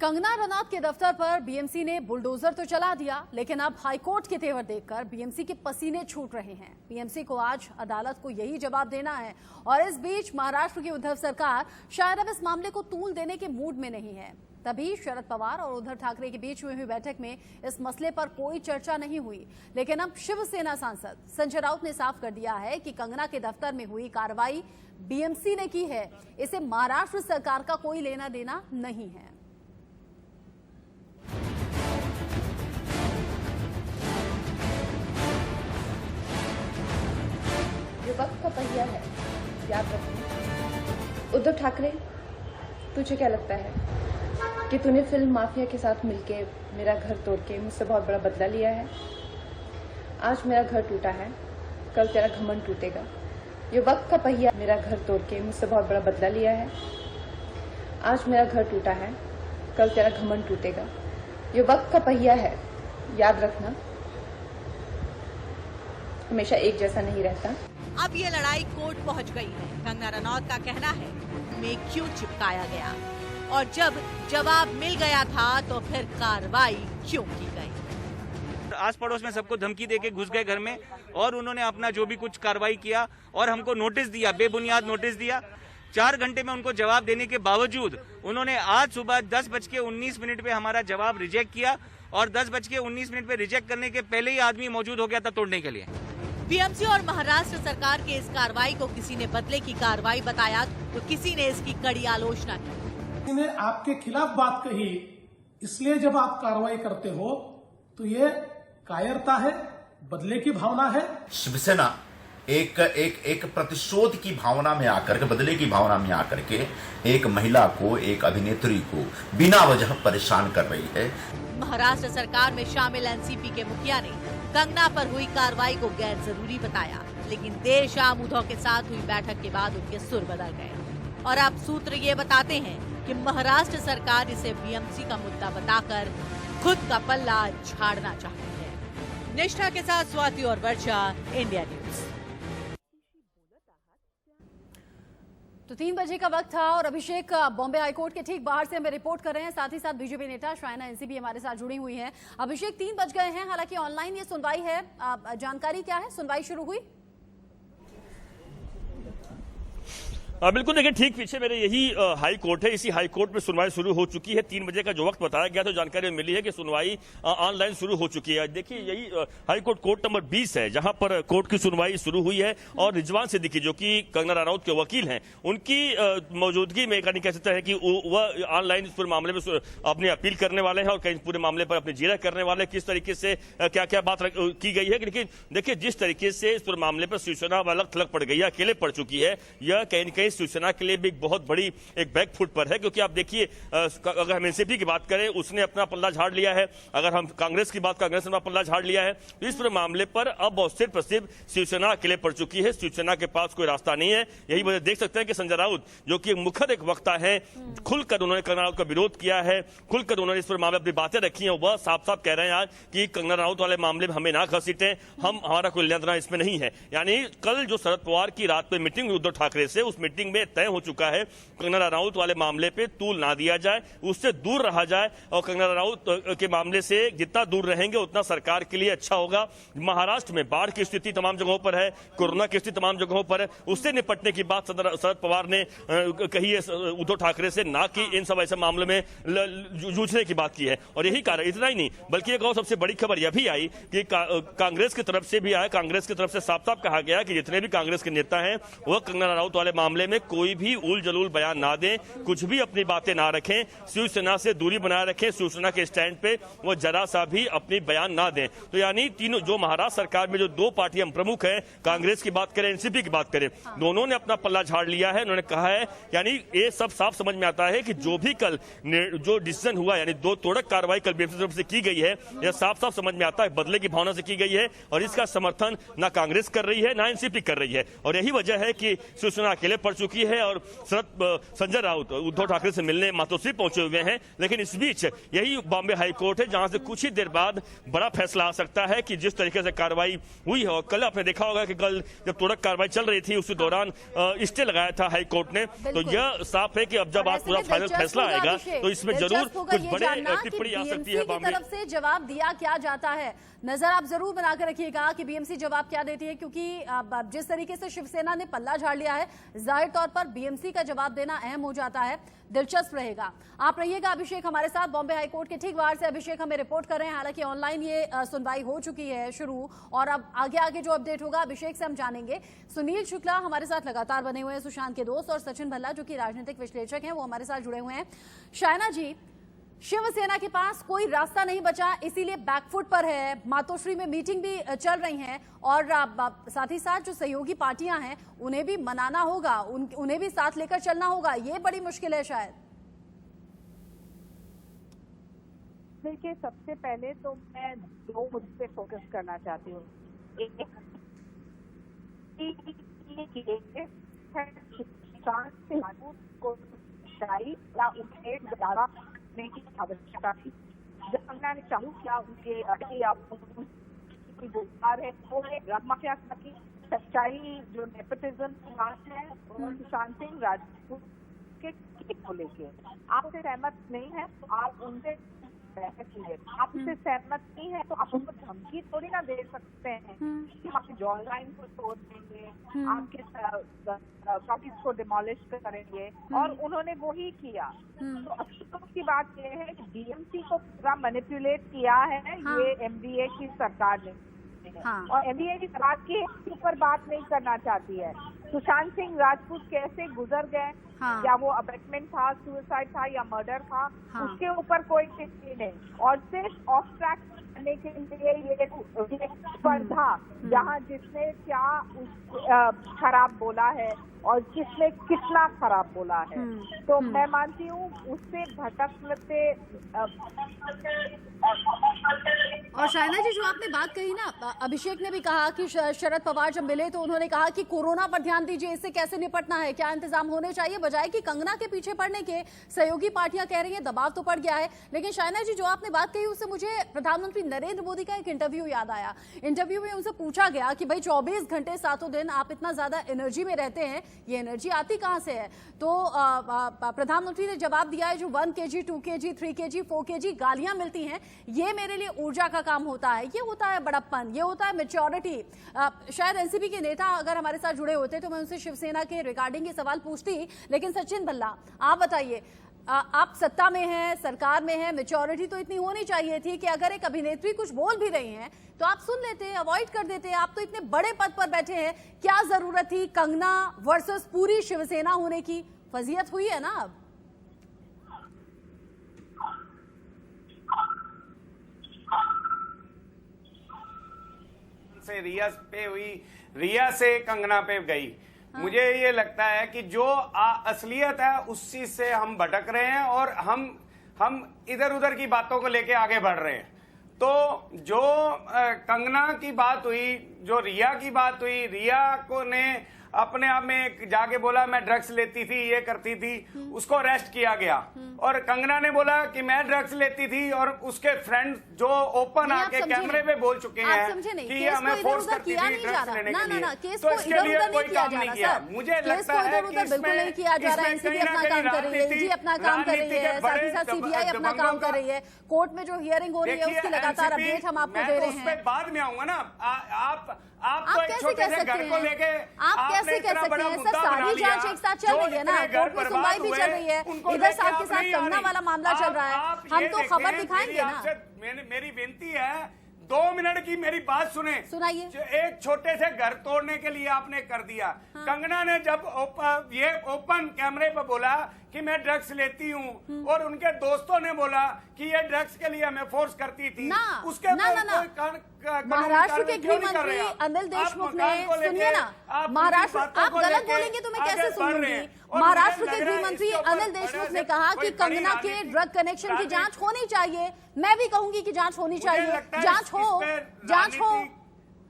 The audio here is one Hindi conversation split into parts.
कंगना रनौत के दफ्तर पर बीएमसी ने बुलडोजर तो चला दिया, लेकिन अब हाईकोर्ट के तेवर देखकर बीएमसी के पसीने छूट रहे हैं। बीएमसी को आज अदालत को यही जवाब देना है और इस बीच महाराष्ट्र की उद्धव सरकार शायद अब इस मामले को तूल देने के मूड में नहीं है। तभी शरद पवार और उद्धव ठाकरे के बीच हुई बैठक में इस मसले पर कोई चर्चा नहीं हुई, लेकिन अब शिवसेना सांसद संजय राउत ने साफ कर दिया है कि कंगना के दफ्तर में हुई कार्रवाई बीएमसी ने की है, इसे महाराष्ट्र सरकार का कोई लेना देना नहीं है। ये वक्त का पहिया है, याद रखना। उद्धव ठाकरे, तुझे क्या लगता है कि तूने फिल्म माफिया के साथ मिलके मेरा घर तोड़ के मुझसे बहुत बड़ा बदला लिया है? आज मेरा घर टूटा है, कल तेरा घमंड टूटेगा। ये वक्त का पहिया, मेरा घर तोड़ के मुझसे बहुत बड़ा बदला लिया है। आज मेरा घर टूटा है, कल तेरा घमंड टूटेगा। ये वक्त का पहिया है, याद रखना। हमेशा एक जैसा नहीं रहता। अब ये लड़ाई कोर्ट पहुंच गई है। कंगना रनौत का कहना है में क्यों चिपकाया गया और जब जवाब मिल गया था तो फिर कार्रवाई क्यों की गई। आस पड़ोस में सबको धमकी देके घुस गए घर में और उन्होंने अपना जो भी कुछ कार्रवाई किया और हमको नोटिस दिया, बेबुनियाद नोटिस दिया। 4 घंटे में उनको जवाब देने के बावजूद उन्होंने आज सुबह 10:19 पे हमारा जवाब रिजेक्ट किया और 10:19 पे रिजेक्ट करने के पहले ही आदमी मौजूद हो गया था तोड़ने के लिए। बीएमसी और महाराष्ट्र सरकार के इस कार्रवाई को किसी ने बदले की कार्रवाई बताया तो किसी ने इसकी कड़ी आलोचना की। किसी ने आपके खिलाफ बात कही, इसलिए जब आप कार्रवाई करते हो तो ये कायरता है, बदले की भावना है। शिवसेना एक प्रतिशोध की भावना में आकर के, बदले की भावना में आकर के एक महिला को, एक अभिनेत्री को बिना वजह परेशान कर रही है। महाराष्ट्र सरकार में शामिल एनसीपी के मुखिया ने कंगना पर हुई कार्रवाई को गैर जरूरी बताया, लेकिन देर शाम उद्धव के साथ हुई बैठक के बाद उनके सुर बदल गए और अब सूत्र ये बताते हैं कि महाराष्ट्र सरकार इसे बीएमसी का मुद्दा बताकर खुद का पल्ला झाड़ना चाहती है। निष्ठा के साथ स्वाति और वर्षा, इंडिया न्यूज। तो 3 बजे का वक्त था और अभिषेक बॉम्बे हाईकोर्ट के ठीक बाहर से हमें रिपोर्ट कर रहे हैं। साथ ही साथ बीजेपी नेता शायना एनसीपी हमारे साथ जुड़ी हुई हैं। अभिषेक, 3 बज गए हैं, हालांकि ऑनलाइन ये सुनवाई है, जानकारी क्या है? सुनवाई शुरू हुई? बिल्कुल, देखिए ठीक पीछे मेरे यही हाई कोर्ट है। इसी हाई कोर्ट में सुनवाई शुरू हो चुकी है। 3 बजे का जो वक्त बताया गया तो जानकारी मिली है कि सुनवाई ऑनलाइन शुरू हो चुकी है। देखिए यही हाई कोर्ट कोर्ट नंबर 20 है जहां पर कोर्ट की सुनवाई शुरू हुई है और रिजवान सिद्दीकी जो कि कंगना रनौत के वकील हैं, उनकी मौजूदगी में कह सकते हैं कि वह ऑनलाइन इस पूरे मामले में अपनी अपील करने वाले हैं और कहीं पूरे मामले पर अपनी जीरा करने वाले, किस तरीके से क्या क्या बात की गई है। लेकिन देखिए जिस तरीके से इस पूरे मामले पर शिवसेना अलग थलग पड़ गई है, अकेले पड़ चुकी है, यह कहीं न कहीं शिवसेना के लिए भी एक बहुत बड़ी एक बैकफुट पर है। क्योंकि आप देखिए अगर हम एनसीपी की बात करें, उसने अपना पल्ला झाड़ लिया है। अगर हम कांग्रेस की बात, कांग्रेस ने अपना पल्ला झाड़ लिया है। तो इस पूरे मामले पर अब सिर्फ शिवसेना अकेले पड़ चुकी है। शिवसेना के पास कोई रास्ता नहीं है। यही वजह देख सकते हैं कि संजय राउत जो कि मुखर एक वक्ता है, खुलकर उन्होंने कंगना राउत का विरोध किया है, खुलकर उन्होंने इस पूरे मामले अपनी बातें रखी हैं। वह साफ साफ कह रहे हैं आज कि कंगना राउत वाले मामले में हमें ना घसीटें, हमारा कोई लेना देना इसमें नहीं है। यानी कल जो शरद पवार की रात में मीटिंग हुई उद्धव ठाकरे से, उस मीटिंग में तय हो चुका है कंगना रनौत वाले मामले पे तूल ना दिया जाए, उससे दूर रहा जाए और कंगना रनौत के मामले से जितना दूर रहेंगे उतना सरकार के लिए अच्छा होगा। महाराष्ट्र में बाढ़ की स्थिति तमाम जगहों पर है, कोरोना की स्थिति तमाम जगहों पर है, उससे निपटने की बात शरद पवार ने कही है उद्धव ठाकरे से, ना कि इन सब ऐसे मामले में जूझने की बात की है। और यही कारण, इतना ही नहीं बल्कि एक और सबसे बड़ी खबर यह भी आई कि कांग्रेस की तरफ से भी आया, कांग्रेस की तरफ से साफ साफ कहा गया कि जितने भी कांग्रेस के नेता हैं वह कंगना रनौत वाले मामले में कोई भी उल जलूल बयान ना दें, कुछ भी अपनी बातें ना रखें, शिवसेना से दूरी बनाए रखें, शिवसेना के स्टैंड पे वो जरा सा भी अपनी बयान ना दें। तो यानी तीनों जो महाराष्ट्र सरकार में जो 2 पार्टियां प्रमुख हैं, कांग्रेस की बात करें, एनसीपी की बात करें, दोनों ने अपना पल्ला झाड़ लिया है। उन्होंने कहा है, यानी ये सब साफ समझ में आता है कि जो भी कल जो डिसीजन हुआ, यानी 2 तोड़क कार्रवाई कल बीएमसी तरफ से की गई है, यह साफ साफ समझ में आता है बदले की भावना से की गई है और इसका समर्थन ना कांग्रेस कर रही है ना एनसीपी कर रही है। और यही वजह है कि शिवसेना अकेले पड़ बढ़ चुकी है और संजय राउत उद्धव ठाकरे से मिलने मातोश्री पहुंचे हुए हैं। लेकिन इस बीच यही बॉम्बे हाई कोर्ट है जहां से कुछ ही देर बाद बड़ा फैसला आ सकता है कि जिस तरीके से कार्रवाई हुई है, और कल आपने देखा होगा कि कल जब त्वरित कार्रवाई चल रही थी उसी दौरान स्टे लगाया था हाई कोर्ट ने। तो यह साफ है कि अब जब आज पूरा फाइनल फैसला आएगा तो इसमें जरूर कुछ बड़े टिप्पणी आ सकती है। बॉम्बे की तरफ से जवाब दिया क्या जाता है, नजर आप जरूर बनाकर रखिएगा कि बीएमसी जवाब क्या देती है, क्योंकि जिस तरीके से शिवसेना ने पल्ला झाड़ लिया है, जाहिर तौर पर बीएमसी का जवाब देना अहम हो जाता है। दिलचस्प रहेगा। आप रहिएगा अभिषेक हमारे साथ बॉम्बे हाईकोर्ट के ठीक बाहर से। अभिषेक हमें रिपोर्ट कर रहे हैं, हालांकि ऑनलाइन ये सुनवाई हो चुकी है शुरू, और अब आगे जो अपडेट होगा अभिषेक से हम जानेंगे। सुनील शुक्ला हमारे साथ लगातार बने हुए हैं, सुशांत के दोस्त, और सचिन भल्ला जो कि राजनीतिक विश्लेषक हैं वो हमारे साथ जुड़े हुए हैं। शायना जी, शिवसेना के पास कोई रास्ता नहीं बचा, इसीलिए बैकफुट पर है, मातोश्री में मीटिंग भी चल रही है, और साथ ही साथ जो सहयोगी पार्टियां हैं उन्हें भी मनाना होगा, उन्हें भी साथ लेकर चलना होगा। ये बड़ी मुश्किल है शायद। देखिए, सबसे पहले तो मैं 2 मुद्दे पे फोकस करना चाहती हूँ। एक की आवश्यकता थी। जब हमने चालू किया उनके गुजार है वो माफिया की सच्चाई, जो नेपोटिज्म की बात है, और सुशांत सिंह राजपूत के को लेके आपसे सहमत नहीं है तो आप उनसे आपसे सहमत नहीं है तो आप उनको धमकी थोड़ी ना दे सकते हैं कि हम आपकी जॉ लाइन को तोड़ देंगे, आपके प्रॉपर्टीज को डिमोलिश करेंगे, और उन्होंने वो ही किया। तो अफसोस की बात यह है कि डीएमसी को पूरा मैनिपुलेट किया है ये एमडीए की सरकार ने, और एमडीए की सरकार के ऊपर बात नहीं करना चाहती है। सुशांत सिंह राजपूत कैसे गुजर गए, क्या वो अबेटमेंट था, सुसाइड था या मर्डर था, उसके ऊपर कोई टिप्पणी नहीं, और सिर्फ ऑफ ट्रैक करने के लिए ये स्पर्धा जहाँ जिसने क्या खराब बोला है और किसने कितना खराब बोला है, तो मैं मानती हूँ उससे भटकते। और शायना जी, जो आपने बात कही ना, अभिषेक ने भी कहा कि शरद पवार जब मिले तो उन्होंने कहा कि कोरोना पर ध्यान दीजिए, इससे कैसे निपटना है, क्या इंतजाम होने चाहिए, बजाय कि कंगना के पीछे पड़ने के। सहयोगी पार्टियां कह रही हैं दबाव तो पड़ गया है। लेकिन शायना जी, जो आपने बात कही उससे मुझे प्रधानमंत्री नरेंद्र मोदी का एक इंटरव्यू याद आया। इंटरव्यू में उनसे पूछा गया कि भाई 24 घंटे 7 दिन आप इतना ज्यादा एनर्जी में रहते हैं, ये एनर्जी आती कहां से है? तो प्रधानमंत्री ने जवाब दिया है, जो 1 kg 2 kg 3 kg 4 kg गालियां मिलती हैं, ये मेरे लिए ऊर्जा का काम होता है, ये होता है बड़प्पन, ये होता है मैच्योरिटी। शायद एनसीपी के नेता अगर हमारे साथ जुड़े होते तो मैं उनसे शिवसेना के रिगार्डिंग ये सवाल पूछती। लेकिन सचिन भल्ला, आप बताइए, आप सत्ता में हैं, सरकार में हैं, मैच्योरिटी तो इतनी होनी चाहिए थी कि अगर एक अभिनेत्री कुछ बोल भी रही हैं तो आप सुन लेते, अवॉइड कर देते। आप तो इतने बड़े पद पर बैठे हैं, क्या जरूरत थी कंगना वर्सेस पूरी शिवसेना होने की? फजीयत हुई है ना अब। से रिया पे हुई, रिया से कंगना पे गई। मुझे ये लगता है कि जो असलियत है उस चीज से हम भटक रहे हैं और हम इधर उधर की बातों को लेके आगे बढ़ रहे हैं। तो जो कंगना की बात हुई, जो रिया की बात हुई, रिया को ने अपने आप में जाके बोला मैं ड्रग्स लेती थी, ये करती थी, उसको अरेस्ट किया गया। और कंगना ने बोला कि मैं ड्रग्स लेती थी, और उसके फ्रेंड जो ओपन आके कैमरे पे बोल चुके हैं कि ये हमें फोर्स करती थी ड्रग्स लेने के लिए। तो इसके लिए कोई काम नहीं किया। मुझे लगता है कि बिल्कुल नहीं किया जा रहा है। एनसीबी अपना काम कर रही है, ईडी अपना काम कर रही है, साथ ही साथ सीबीआई अपना काम कर रही है, कोर्ट में जो हियरिंग हो रही है उसकी लगातार अपडेट हम आपको दे रहे हैं। बाद में आऊंगा ना, आप तो एक छोटे से घर को लेके आप कैसे कह सकते हैं सर? सारी जांच एक साथ चल रही है ना, कोर्ट में सुनवाई भी चल रही है, इधर साथ के साथ कंगना वाला मामला चल रहा है, हम तो खबर दिखाएंगे ना। मेरी विनती है, 2 मिनट की मेरी बात सुनाइए। एक छोटे से घर तोड़ने के लिए आपने कर दिया। कंगना ने जब ये ओपन कैमरे पर बोला कि मैं ड्रग्स लेती हूँ, और उनके दोस्तों ने बोला कि ये ड्रग्स के लिए हमें फोर्स करती थी, उसके महाराष्ट्र के गृह मंत्री अनिल देशमुख ने, सुनिए ना, महाराष्ट्र, आप गलत बोलेंगे तो मैं कैसे सुनूंगी? महाराष्ट्र के गृह मंत्री अनिल देशमुख ने कहा कि कंगना के ड्रग कनेक्शन की जांच होनी चाहिए। मैं भी कहूंगी कि जांच होनी चाहिए,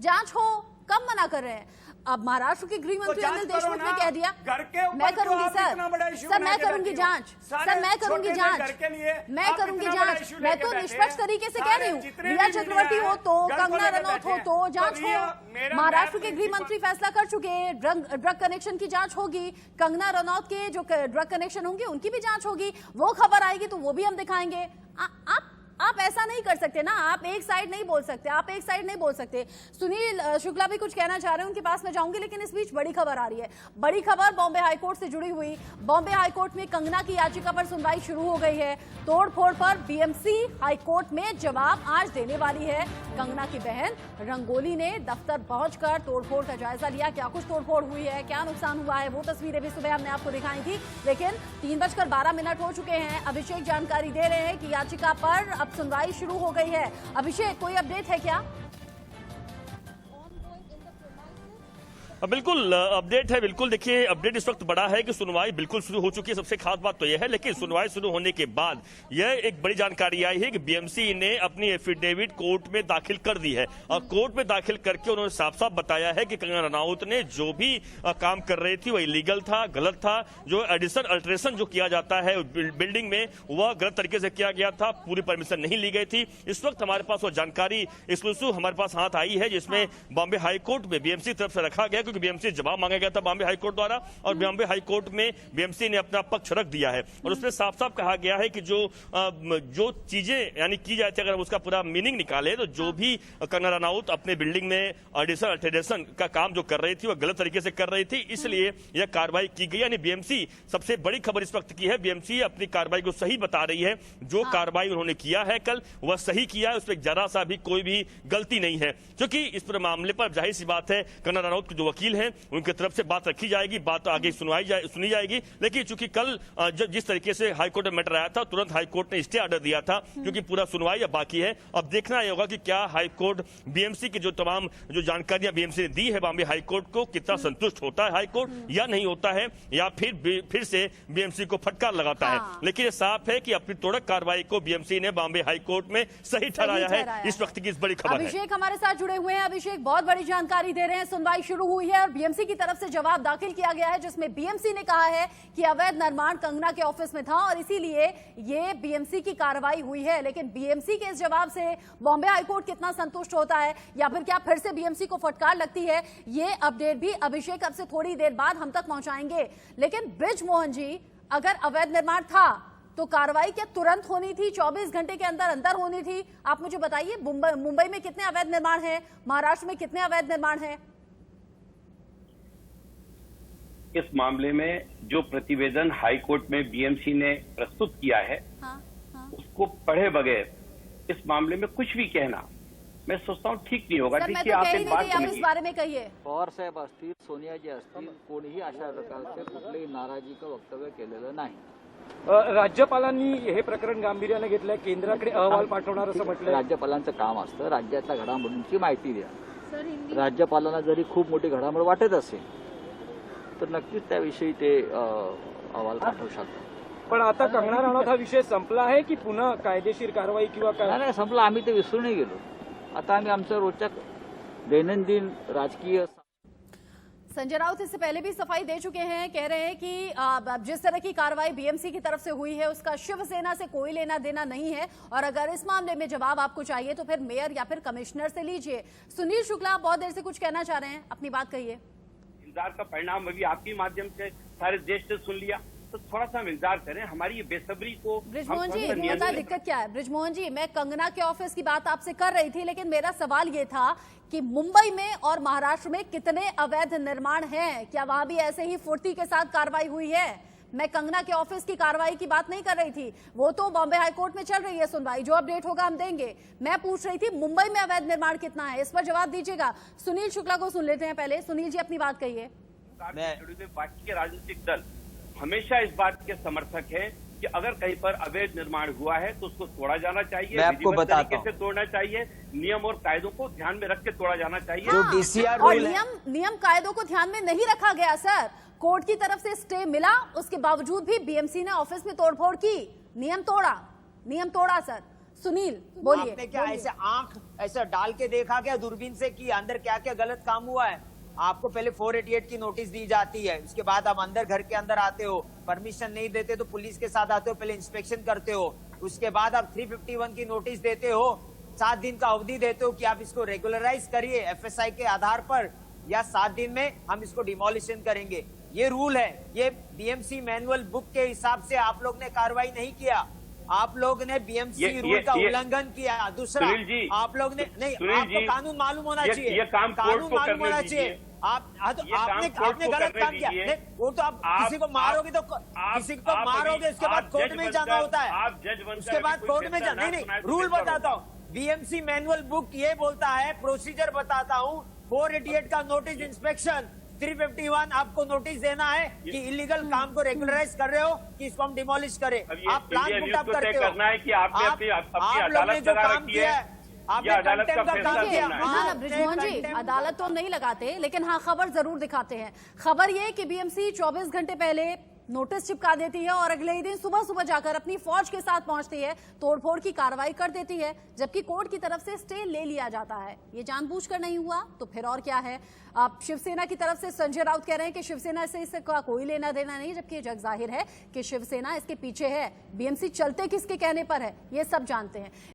जांच हो, कब मना कर रहे हैं? अब महाराष्ट्र के गृह मंत्री अनिल देशमुख ने कह दिया घर के ऊपर मैं करूंगी जो आप सर इतना बड़ा issue सर बना मैं के करूंगी बैठे हो। जांच सारे सर मैं करूंगी छोटे जांच घर के लिए मैं आप करूंगी इतना बड़ा जांच issue मैं लेके तो बैठे निष्पक्ष हैं। तरीके से कह सारे रही हूँ जितने रिया भी चक्रवर्ती मीडिया हो तो है, घर को कंगना लेके रनौत हो बैठे तो हैं। जांच तो रिया, हो मेरा महाराष्ट्र मैं के गृह मंत्री फैसला कर चुके हैं ड्रग कनेक्शन की जांच होगी कंगना रनौत के जो ड्रग कनेक्शन होंगे उनकी भी जांच होगी वो खबर आएगी तो वो भी हम दिखाएंगे आप ऐसा नहीं कर सकते ना आप एक साइड नहीं बोल सकते सुनील शुक्ला भी कुछ कहना चाह रहे हैं उनके पास मैं जाऊंगी लेकिन इस बीच बड़ी खबर आ रही है बड़ी खबर बॉम्बे हाईकोर्ट से जुड़ी हुई बॉम्बे हाईकोर्ट में कंगना की याचिका पर सुनवाई शुरू हो गई है तोड़फोड़ पर बीएमसी हाईकोर्ट में जवाब आज देने वाली है कंगना की बहन रंगोली ने दफ्तर पहुंचकर तोड़फोड़ का जायजा लिया क्या कुछ तोड़फोड़ हुई है क्या नुकसान हुआ है वो तस्वीरें भी सुबह हमने आपको दिखाई थी लेकिन 3:12 हो चुके हैं अभिषेक जानकारी दे रहे हैं कि याचिका पर अब सुनवाई शुरू हो गई है अभिषेक कोई अपडेट है क्या बिल्कुल अपडेट है बिल्कुल देखिए अपडेट इस वक्त बड़ा है कि सुनवाई बिल्कुल शुरू हो चुकी है सबसे खास बात तो यह है लेकिन सुनवाई शुरू होने के बाद यह एक बड़ी जानकारी आई है कि बीएमसी ने अपनी एफिडेविट कोर्ट में दाखिल कर दी है और कोर्ट में दाखिल करके उन्होंने साफ साफ बताया है कि कंगना रनौत ने जो भी काम कर रही थी वह इलीगल था गलत था जो एडिशन अल्ट्रेशन जो किया जाता है बिल्डिंग में वह गलत तरीके से किया गया था पूरी परमिशन नहीं ली गई थी इस वक्त हमारे पास वो जानकारी एक्सक्लूसिव हमारे पास हाथ आई है जिसमें बॉम्बे हाईकोर्ट में बीएमसी की तरफ से रखा गया क्योंकि बीएमसी जवाब मांगा गया था बॉम्बे हाईकोर्ट द्वारा और बॉम्बे हाईकोर्ट में बीएमसी ने अपना पक्ष रख दिया है और उसमें साफ साफ कहा गया है कि जो चीजें यानी की जाती है अगर उसका पूरा मीनिंग निकाले तो जो भी कंगना रनौत अपने बिल्डिंग में एडिशन अल्टरेशन का काम जो कर रही थी वह गलत तरीके से कर रही थी इसलिए यह कार्रवाई की गई यानी बीएमसी सबसे बड़ी खबर इस वक्त की है बीएमसी अपनी कार्रवाई को सही बता रही है जो कार्रवाई उन्होंने किया है कल वह सही किया है उसमें जरा सा भी कोई भी गलती नहीं है क्योंकि इस पूरे मामले पर जाहिर सी बात है कंगना रनौत के जो वकील हैं उनकी तरफ से बात रखी जाएगी बात आगे सुनी जाएगी लेकिन चूंकि कल जिस तरीके से हाईकोर्ट में मैटर आया था तुरंत हाईकोर्ट ने स्टे ऑर्डर दिया था क्योंकि पूरा सुनवाई अब बाकी है अब देखना यह होगा कि क्या हाईकोर्ट बीएमसी की जो तमाम जो जानकारियां बीएमसी ने दी है बॉम्बे हाईकोर्ट को कितना संतुष्ट होता है हाईकोर्ट या नहीं होता है या फिर से बीएमसी को फटकार लगाता है लेकिन साफ है कि अपनी तोड़क कार्रवाई को बीएमसी ने बॉम्बे हाईकोर्ट में सही ठहराया है इस वक्त की इस बड़ी खबर है अभिषेक हमारे साथ जुड़े हुए हैं अभिषेक बहुत बड़ी जानकारी दे रहे हैं सुनवाई शुरू हुई है और बीएमसी की तरफ से जवाब दाखिल किया गया है जिसमें बीएमसी ने कहा है कि अवैध निर्माण कंगना के ऑफिस में था और इसीलिए ये बीएमसी की कार्रवाई हुई है लेकिन बीएमसी के इस जवाब से बॉम्बे हाईकोर्ट कितना संतुष्ट होता है या फिर क्या फिर से बीएमसी को फटकार लगती है ये अपडेट भी अभिषेक अब से थोड़ी देर बाद हम तक पहुंचाएंगे लेकिन बृजमोहन जी अगर अवैध निर्माण था तो कार्रवाई क्या तुरंत होनी थी 24 घंटे के अंदर होनी थी आप मुझे बताइए मुंबई में कितने अवैध निर्माण है महाराष्ट्र में कितने अवैध निर्माण है इस मामले में जो प्रतिवेदन हाईकोर्ट में बीएमसी ने प्रस्तुत किया है उसको पढ़े बगैर इस मामले में कुछ भी कहना मैं सोचता हूँ ठीक नहीं होगा देखिए आप एक बात इस बारे में कहिए पवार साहेब असतील सोनियाजी असतील कोणीही अशा प्रकारचे कुठलेही नाराजीचं वक्तव्य केलेलं नाही राज्यपालांनी हे प्रकरण गांभीर्याने घेतलंय केंद्राकडे अहवाल पाठवणार असं म्हटलं राज्यपालांचं काम असतं राज्यातल्या घडामोडींची माहिती द्या राज्यपालांना जरी खूप मोठी घडामोड वाटत असेल तर नक्कीच त्याविषयी ते अहवाल पाठवू शकतात पण आता कंगना रनौत हा विषय संपला आहे की पुन्हा कायदेशीर कारवाई किंवा नाही संपला आम्ही ते विसरूनही गेलो आता आम्ही आमच्या रोजच्या दैनंदिन राजकीय संजय राउत इससे पहले भी सफाई दे चुके हैं कह रहे हैं कि जिस तरह की कार्रवाई बीएमसी की तरफ से हुई है उसका शिवसेना से कोई लेना देना नहीं है और अगर इस मामले में जवाब आपको चाहिए तो फिर मेयर या फिर कमिश्नर से लीजिए सुनील शुक्ला बहुत देर से कुछ कहना चाह रहे हैं अपनी बात कहिए इंतजार का परिणाम अभी आपके माध्यम से सारे देश ने सुन लिया तो थोड़ा सा इंतजार करें हमारी ये बेसब्री को बृजमोहन जी पता दिक्कत क्या है बृजमोहन जी मैं कंगना के ऑफिस की बात आपसे कर रही थी लेकिन मेरा सवाल ये था कि मुंबई में और महाराष्ट्र में कितने अवैध निर्माण हैं क्या वहां भी ऐसे ही फुर्ती के साथ कार्रवाई हुई है मैं कंगना के ऑफिस की कार्रवाई की बात नहीं कर रही थी वो तो बॉम्बे हाईकोर्ट में चल रही है सुनवाई जो अपडेट होगा हम देंगे मैं पूछ रही थी मुंबई में अवैध निर्माण कितना है इस पर जवाब दीजिएगा सुनील शुक्ला को सुन लेते हैं पहले सुनील जी अपनी बात कहिए बाकी के राजनीतिक दल हमेशा इस बात के समर्थक हैं कि अगर कहीं पर अवैध निर्माण हुआ है तो उसको तोड़ा जाना चाहिए मैं आपको बताता हूं से तोड़ना चाहिए नियम और कायदों को ध्यान में रख के तोड़ा जाना चाहिए जो डीसीआर और रूल है नियम कायदों को ध्यान में नहीं रखा गया सर कोर्ट की तरफ से स्टे मिला उसके बावजूद भी बीएमसी ने ऑफिस में तोड़फोड़ की नियम तोड़ा सर सुनील बोलिए आपने क्या ऐसे आंख ऐसा डाल के देखा क्या दूरबीन से कि अंदर क्या क्या गलत काम हुआ है आपको पहले 488 की नोटिस दी जाती है, उसके बाद आप अंदर घर के अंदर आते हो, परमिशन नहीं देते तो पुलिस के साथ आते हो, पहले इंस्पेक्शन करते हो, उसके बाद आप 351 की नोटिस देते हो, 7 दिन का अवधि देते हो कि आप इसको रेगुलराइज करिए एफएसआई के आधार पर, या 7 दिन में हम इसको डिमोलिशन करेंगे। ये रूल है, ये बीएमसी मैनुअल बुक के हिसाब से आप लोग ने कार्रवाई नहीं किया, आप लोग ने बीएमसी रूल का उल्लंघन किया। दूसरा, आप लोग ने नहीं, आपको कानून मालूम होना चाहिए, कानून मालूम होना चाहिए। आपने गलत काम किया। नहीं, वो तो आप किसी को मारोगे तो किसी को मारोगे, उसके बाद कोर्ट में जाना होता है, उसके बाद कोर्ट में जाना। नहीं, रूल बताता हूँ, बीएमसी मैनुअल बुक ये बोलता है, प्रोसीजर बताता हूँ, 488 का नोटिस इंस्पेक्शन, 351 आपको नोटिस देना है कि इलीगल काम को रेगुलराइज कर रहे हो कि इसको हम डिमोलिश करें। आप प्लान पुट अप करते हो, करना है कि आपने आप लोग ने जो काम किया है, आपने कंटेम्प्ट का काम किया। ना बृजमोहन जी, अदालत तो नहीं लगाते, लेकिन हाँ खबर जरूर दिखाते हैं। खबर ये कि बीएमसी 24 घंटे पहले नोटिस चिपका देती है और अगले ही दिन सुबह सुबह जाकर अपनी फौज के साथ पहुंचती है, तोड़फोड़ की कार्रवाई कर देती है, जबकि कोर्ट की तरफ से स्टे ले लिया जाता है। ये जानबूझकर नहीं हुआ तो फिर और क्या है? अब शिवसेना की तरफ से संजय राउत कह रहे हैं कि शिवसेना से इसका कोई लेना देना नहीं, जबकि जग जाहिर है कि शिवसेना इसके पीछे है। बीएमसी चलते किसके कहने पर है, ये सब जानते हैं।